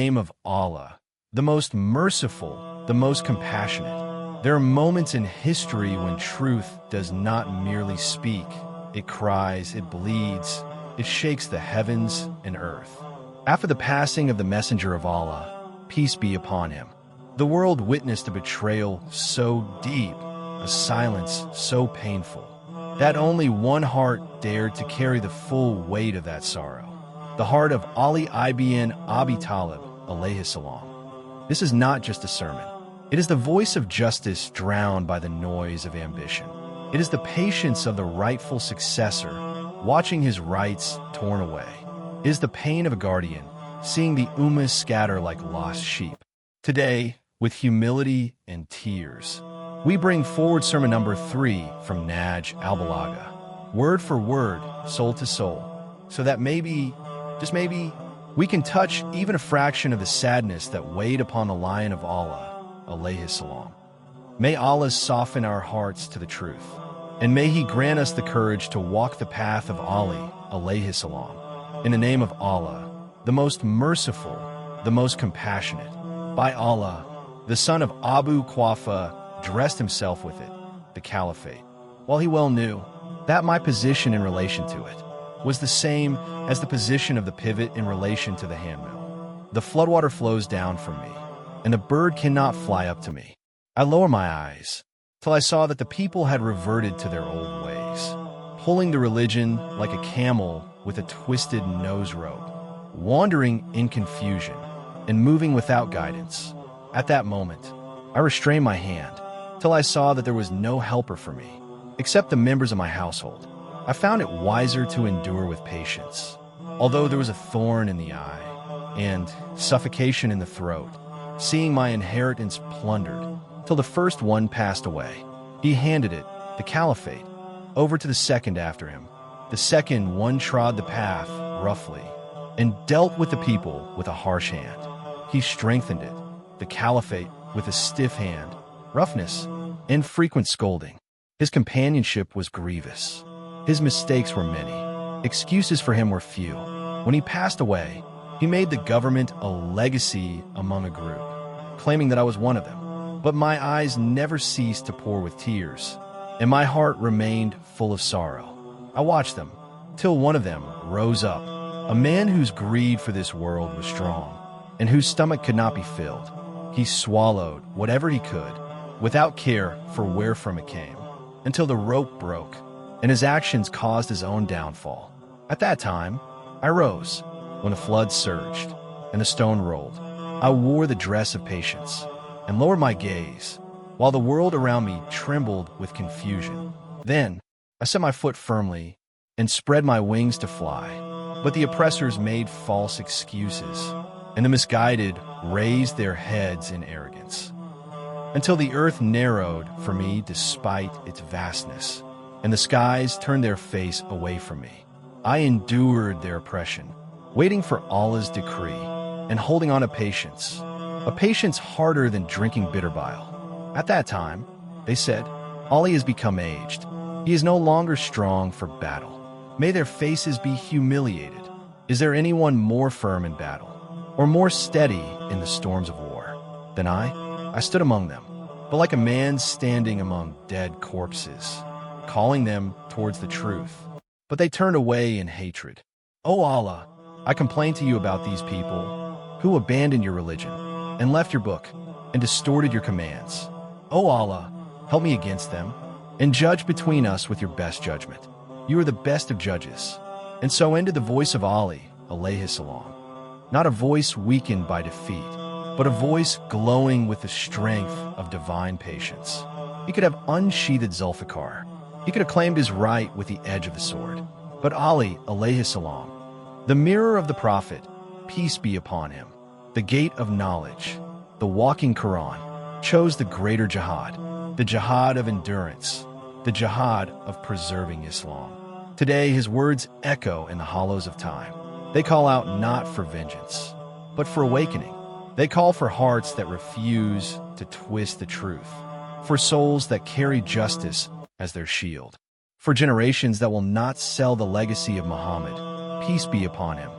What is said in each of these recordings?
name of Allah, the most merciful, the most compassionate. There are moments in history when truth does not merely speak. It cries, it bleeds, it shakes the heavens and earth. After the passing of the messenger of Allah, peace be upon him, the world witnessed a betrayal so deep, a silence so painful, that only one heart dared to carry the full weight of that sorrow. The heart of Ali ibn Abi Talib, ALEH SALAM. This is not just a sermon. It is the voice of justice drowned by the noise of ambition. It is the patience of the rightful successor, watching his rights torn away. It is the pain of a guardian, seeing the ummah scatter like lost sheep. Today, with humility and tears, we bring forward sermon number 3 from Nahaj al-Balagah, word for word, soul to soul, so that maybe, just maybe, we can touch even a fraction of the sadness that weighed upon the Lion of Allah, ALEH SALAM. May Allah soften our hearts to the truth, and may He grant us the courage to walk the path of Ali, ALEH SALAM. In the name of Allah, the most merciful, the most compassionate. By Allah, the son of Abu Quafa dressed himself with it, the caliphate, while he well knew that my position in relation to it was the same as the position of the pivot in relation to the handmill. The floodwater flows down from me, and the bird cannot fly up to me. I lower my eyes till I saw that the people had reverted to their old ways, pulling the religion like a camel with a twisted nose rope, wandering in confusion and moving without guidance. At that moment, I restrained my hand till I saw that there was no helper for me, except the members of my household. I found it wiser to endure with patience, although there was a thorn in the eye and suffocation in the throat, seeing my inheritance plundered, till the first one passed away. He handed it, the caliphate, over to the second after him. The second one trod the path roughly and dealt with the people with a harsh hand. He strengthened it, the caliphate, with a stiff hand, roughness, and frequent scolding. His companionship was grievous. His mistakes were many. Excuses for him were few. When he passed away, he made the government a legacy among a group, claiming that I was one of them. But my eyes never ceased to pour with tears, and my heart remained full of sorrow. I watched them, till one of them rose up, a man whose greed for this world was strong, and whose stomach could not be filled. He swallowed whatever he could, without care for where from it came, until the rope broke, and his actions caused his own downfall. At that time, I rose, when the flood surged, and the stone rolled. I wore the dress of patience, and lowered my gaze, while the world around me trembled with confusion. Then, I set my foot firmly, and spread my wings to fly. But the oppressors made false excuses, and the misguided raised their heads in arrogance, until the earth narrowed for me despite its vastness, and the skies turned their face away from me. I endured their oppression, waiting for Allah's decree, and holding on to patience, a patience harder than drinking bitter bile. At that time, they said, Ali has become aged. He is no longer strong for battle. May their faces be humiliated. Is there anyone more firm in battle, or more steady in the storms of war than I? I stood among them, but like a man standing among dead corpses, calling them towards the truth. But they turned away in hatred. O Allah, I complain to you about these people who abandoned your religion and left your book and distorted your commands. O Allah, help me against them and judge between us with your best judgment. You are the best of judges. And so ended the voice of Ali, ALEH SALAM. Not a voice weakened by defeat, but a voice glowing with the strength of divine patience. He could have unsheathed Zulfiqar. He could have claimed his right with the edge of the sword. But Ali, ALEH SALAM, the mirror of the Prophet, peace be upon him, the gate of knowledge, the walking Quran, chose the greater jihad, the jihad of endurance, the jihad of preserving Islam. Today, his words echo in the hollows of time. They call out not for vengeance, but for awakening. They call for hearts that refuse to twist the truth, for souls that carry justice as their shield, for generations that will not sell the legacy of Muhammad, peace be upon him.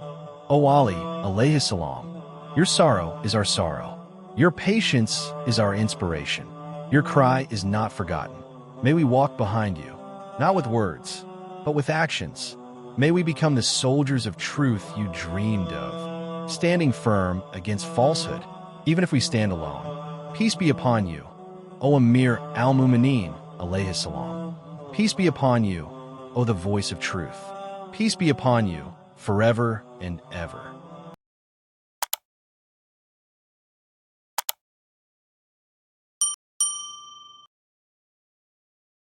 O Ali, ALEH SALAM, Your sorrow is our sorrow. Your patience is our inspiration. Your cry is not forgotten. May we walk behind you, not with words, but with actions. May we become the soldiers of truth you dreamed of, standing firm against falsehood, even if we stand alone. Peace be upon you, O Amir al-Mu'mineen, ALEH SALAM. Peace be upon you, O the voice of truth. Peace be upon you, forever and ever.